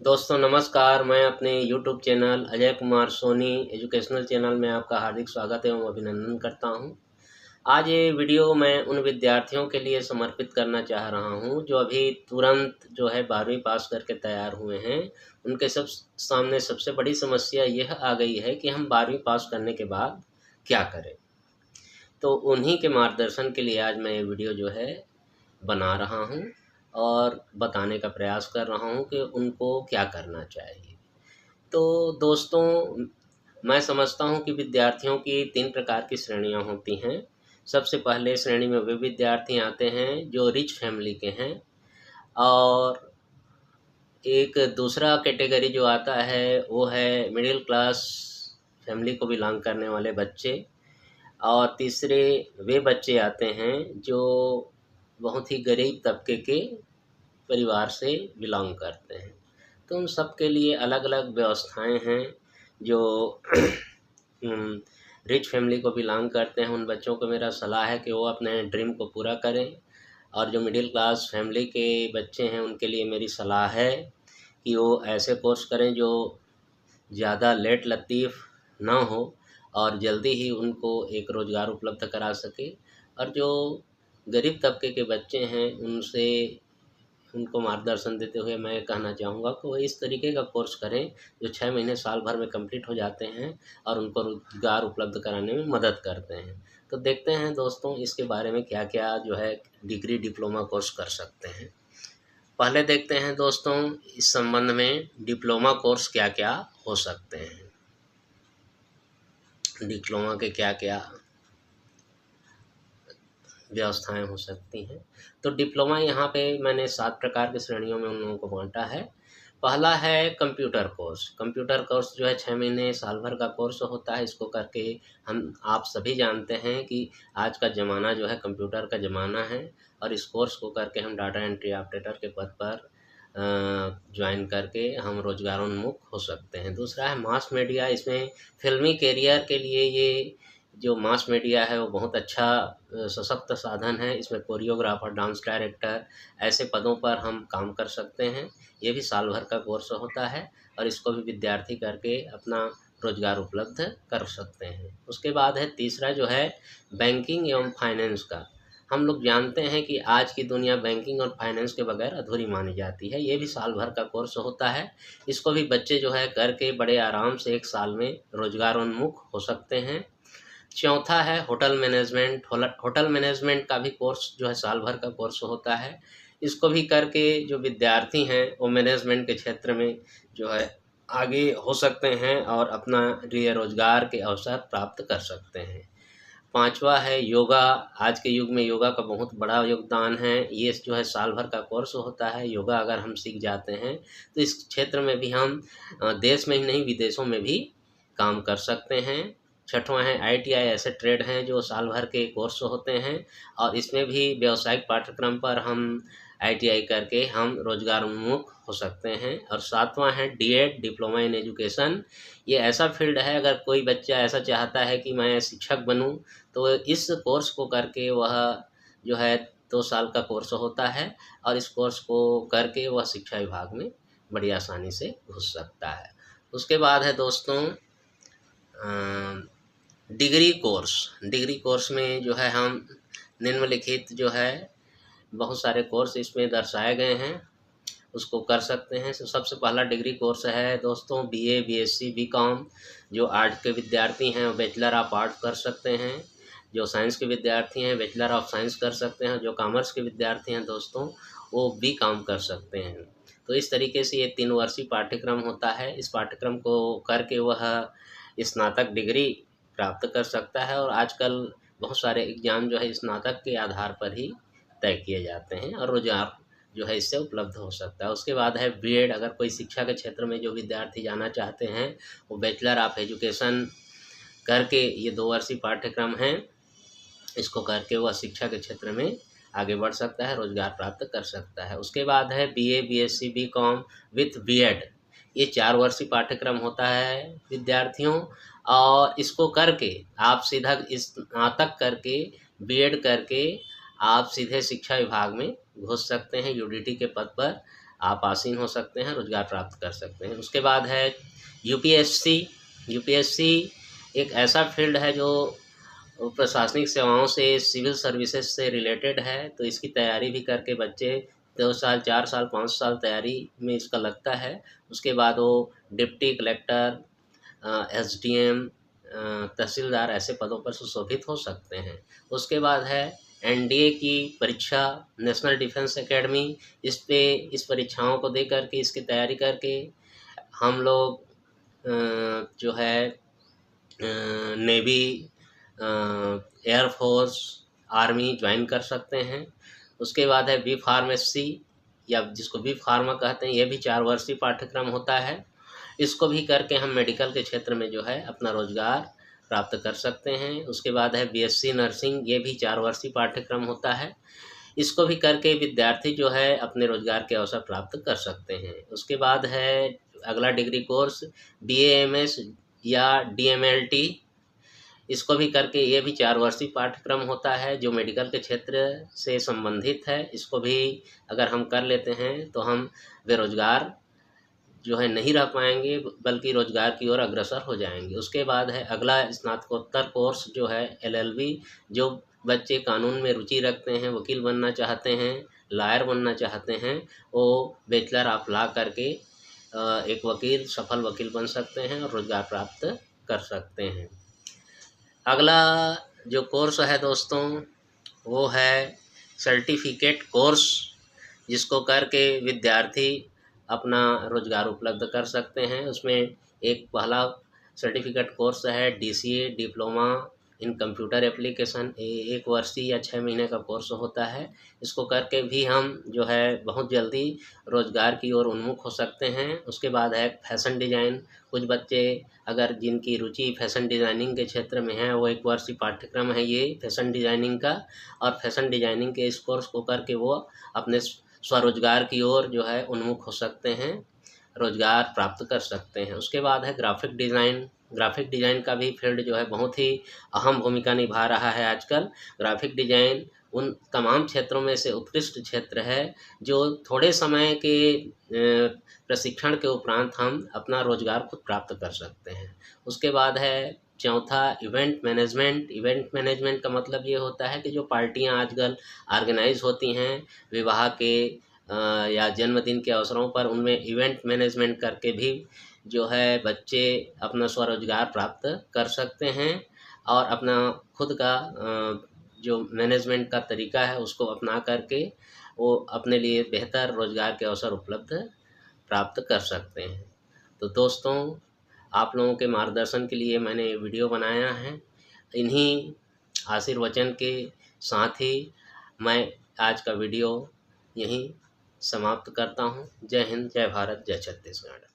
दोस्तों नमस्कार। मैं अपने YouTube channel Ajay Kumar Soni educational channel में आपका हार्दिक स्वागत एवं अभिनंदन करता हूं। आज ये वीडियो मैं उन विद्यार्थियों के लिए समर्पित करना चाह रहा हूं जो अभी तुरंत जो है 12वीं पास करके तैयार हुए हैं। उनके सामने सबसे बड़ी समस्या यह आ गई है कि हम 12वीं पास करने के बाद क्या करें। तो उन्हीं के मार्गदर्शन के लिए आज मैं ये वीडियो जो है बना रहा हूँ और बताने का प्रयास कर रहा हूँ कि उनको क्या करना चाहिए। तो दोस्तों, मैं समझता हूँ कि विद्यार्थियों की 3 प्रकार की श्रेणियाँ होती हैं। सबसे पहले श्रेणी में वे विद्यार्थी आते हैं जो रिच फैमिली के हैं, और एक दूसरा कैटेगरी जो आता है वो है मिडिल क्लास फैमिली को बिलॉन्ग करने वाले बच्चे, और तीसरे वे बच्चे आते हैं जो बहुत ही गरीब तबके के परिवार से बिलॉन्ग करते हैं। तो उन सब के लिए अलग-अलग व्यवस्थाएं हैं। जो रिच फैमिली को बिलॉन्ग करते हैं उन बच्चों को मेरा सलाह है कि वो अपने ड्रीम को पूरा करें, और जो मिडिल क्लास फैमिली के बच्चे हैं उनके लिए मेरी सलाह है कि वो ऐसे कोर्स करें जो ज़्यादा लेट लतीफ़ ना हो और जल्दी ही उनको एक रोज़गार उपलब्ध करा सके। और जो गरीब तबके के बच्चे हैं उनको मार्गदर्शन देते हुए मैं कहना चाहूँगा कि वो इस तरीके का कोर्स करें जो 6 महीने साल भर में कंप्लीट हो जाते हैं और उनको रोज़गार उपलब्ध कराने में मदद करते हैं। तो देखते हैं दोस्तों इसके बारे में क्या-क्या जो है डिग्री डिप्लोमा कोर्स कर सकते हैं। पहले देखते हैं दोस्तों इस संबंध में डिप्लोमा कोर्स क्या-क्या हो सकते हैं। डिप्लोमा के क्या-क्या व्यवस्थाएं हो सकती हैं। तो डिप्लोमा यहाँ पे मैंने 7 प्रकार की श्रेणियों में उन लोगों को बांटा है। पहला है कंप्यूटर कोर्स। कंप्यूटर कोर्स जो है 6 महीने साल भर का कोर्स होता है। इसको करके हम आप सभी जानते हैं कि आज का ज़माना जो है कंप्यूटर का ज़माना है, और इस कोर्स को करके हम डाटा एंट्री ऑपरेटर के पद पर ज्वाइन करके हम रोजगारोन्मुख हो सकते हैं। दूसरा है मास मीडिया। इसमें फिल्मी करियर के लिए ये जो मास मीडिया है वो बहुत अच्छा सशक्त साधन है। इसमें कोरियोग्राफर, डांस डायरेक्टर ऐसे पदों पर हम काम कर सकते हैं। ये भी साल भर का कोर्स होता है और इसको भी विद्यार्थी करके अपना रोजगार उपलब्ध कर सकते हैं। उसके बाद है तीसरा जो है बैंकिंग एवं फाइनेंस का। हम लोग जानते हैं कि आज की दुनिया बैंकिंग और फाइनेंस के बगैर अधूरी मानी जाती है। ये भी साल भर का कोर्स होता है। इसको भी बच्चे जो है करके बड़े आराम से 1 साल में रोजगारोन्मुख हो सकते हैं। चौथा है होटल मैनेजमेंट। होटल मैनेजमेंट का भी कोर्स जो है साल भर का कोर्स होता है। इसको भी करके जो विद्यार्थी हैं वो मैनेजमेंट के क्षेत्र में जो है आगे हो सकते हैं और अपना लिए रोजगार के अवसर प्राप्त कर सकते हैं। पांचवा है योगा। आज के युग में योगा का बहुत बड़ा योगदान है। ये जो है साल भर का कोर्स होता है। योगा अगर हम सीख जाते हैं तो इस क्षेत्र में भी हम देश में ही नहीं विदेशों में भी काम कर सकते हैं। छठवां है ITI। ऐसे ट्रेड हैं जो साल भर के कोर्स होते हैं और इसमें भी व्यावसायिक पाठ्यक्रम पर हम ITI करके हम रोजगार उन्मुख हो सकते हैं। और सातवां है DED, डिप्लोमा इन एजुकेशन। ये ऐसा फील्ड है, अगर कोई बच्चा ऐसा चाहता है कि मैं शिक्षक बनूं तो इस कोर्स को करके वह जो है 2 साल का कोर्स होता है, और इस कोर्स को करके वह शिक्षा विभाग में बड़ी आसानी से घुस सकता है। उसके बाद है दोस्तों डिग्री कोर्स। डिग्री कोर्स में जो है हम निम्नलिखित जो है बहुत सारे कोर्स इसमें दर्शाए गए हैं, उसको कर सकते हैं। तो सबसे पहला डिग्री कोर्स है दोस्तों BA, BSc, BCom। जो आर्ट के विद्यार्थी हैं वो बैचलर ऑफ आर्ट कर सकते हैं। जो साइंस के विद्यार्थी हैं बैचलर ऑफ साइंस कर सकते हैं। जो कॉमर्स के विद्यार्थी हैं दोस्तों वो BCom कर सकते हैं। तो इस तरीके से ये 3 वर्षीय पाठ्यक्रम होता है। इस पाठ्यक्रम को करके वह स्नातक डिग्री प्राप्त कर सकता है, और आजकल बहुत सारे एग्ज़ाम जो है स्नातक के आधार पर ही तय किए जाते हैं और रोजगार जो है इससे उपलब्ध हो सकता है। उसके बाद है BEd। अगर कोई शिक्षा के क्षेत्र में जो विद्यार्थी जाना चाहते हैं वो बैचलर ऑफ एजुकेशन करके ये 2 वर्षीय पाठ्यक्रम हैं, इसको करके वह शिक्षा के क्षेत्र में आगे बढ़ सकता है, रोजगार प्राप्त कर सकता है। उसके बाद है BA, BSc, BCom with BEd। ये 4 वर्षीय पाठ्यक्रम होता है विद्यार्थियों, और इसको करके आप सीधा स्नातक करके BEd करके आप सीधे शिक्षा विभाग में घुस सकते हैं UDT के पद पर, आप आसीन हो सकते हैं, रोजगार प्राप्त कर सकते हैं। उसके बाद है यूपीएससी। यूपीएससी एक ऐसा फील्ड है जो प्रशासनिक सेवाओं से, सिविल सर्विसेज से रिलेटेड है। तो इसकी तैयारी भी करके बच्चे 2 साल, 4 साल, 5 साल तैयारी में इसका लगता है। उसके बाद वो डिप्टी कलेक्टर, एसडीएम, तहसीलदार ऐसे पदों पर सुशोभित हो सकते हैं। उसके बाद है एनडीए की परीक्षा, नेशनल डिफेंस एकेडमी। इस परीक्षाओं को दे करके, इसकी तैयारी करके हम लोग जो है नेवी, एयरफोर्स, आर्मी ज्वाइन कर सकते हैं। उसके बाद है बी फार्मेसी, या जिसको बी फार्मा कहते हैं। ये भी 4 वर्षीय पाठ्यक्रम होता है। इसको भी करके हम मेडिकल के क्षेत्र में जो है अपना रोजगार प्राप्त कर सकते हैं। उसके बाद है बीएससी नर्सिंग। ये भी 4 वर्षीय पाठ्यक्रम होता है। इसको भी करके विद्यार्थी जो है अपने रोजगार के अवसर प्राप्त कर सकते हैं। उसके बाद है अगला डिग्री कोर्स बीएएमएस या डीएमएलटी। इसको भी करके ये भी 4 वर्षीय पाठ्यक्रम होता है जो मेडिकल के क्षेत्र से संबंधित है। इसको भी अगर हम कर लेते हैं तो हम बेरोजगार जो है नहीं रह पाएंगे, बल्कि रोजगार की ओर अग्रसर हो जाएंगे। उसके बाद है अगला स्नातकोत्तर कोर्स जो है एलएलबी। जो बच्चे कानून में रुचि रखते हैं, वकील बनना चाहते हैं, लॉयर बनना चाहते हैं, वो बैचलर ऑफ लॉ करके एक वकील, सफल वकील बन सकते हैं और रोजगार प्राप्त कर सकते हैं। अगला जो कोर्स है दोस्तों, वो है सर्टिफिकेट कोर्स, जिसको करके विद्यार्थी अपना रोजगार उपलब्ध कर सकते हैं। उसमें एक पहला सर्टिफिकेट कोर्स है DCA, diploma in computer application. 1 वर्षीय या 6 महीने का कोर्स होता है। इसको करके भी हम जो है बहुत जल्दी रोजगार की ओर उन्मुख हो सकते हैं। उसके बाद है फैशन डिज़ाइन। कुछ बच्चे अगर जिनकी रुचि फैशन डिज़ाइनिंग के क्षेत्र में है, वो 1 वर्षीय पाठ्यक्रम है ये फैशन डिज़ाइनिंग का, और फैशन डिज़ाइनिंग के इस कोर्स को करके वो अपने स्वरोजगार की ओर जो है उन्मुख हो सकते हैं, रोजगार प्राप्त कर सकते हैं। उसके बाद है ग्राफिक डिज़ाइन। ग्राफिक डिज़ाइन का भी फील्ड जो है बहुत ही अहम भूमिका निभा रहा है आजकल। ग्राफिक डिज़ाइन उन तमाम क्षेत्रों में से उत्कृष्ट क्षेत्र है जो थोड़े समय के प्रशिक्षण के उपरांत हम अपना रोजगार खुद प्राप्त कर सकते हैं। उसके बाद है चौथा इवेंट मैनेजमेंट। इवेंट मैनेजमेंट का मतलब ये होता है कि जो पार्टियां आजकल ऑर्गेनाइज होती हैं विवाह के या जन्मदिन के अवसरों पर, उनमें इवेंट मैनेजमेंट करके भी जो है बच्चे अपना स्वरोजगार प्राप्त कर सकते हैं और अपना खुद का जो मैनेजमेंट का तरीका है उसको अपना करके वो अपने लिए बेहतर रोजगार के अवसर उपलब्ध प्राप्त कर सकते हैं। तो दोस्तों, आप लोगों के मार्गदर्शन के लिए मैंने ये वीडियो बनाया है। इन्हीं आशीर्वचन के साथ ही मैं आज का वीडियो यहीं समाप्त करता हूँ। जय हिंद, जय भारत, जय छत्तीसगढ़।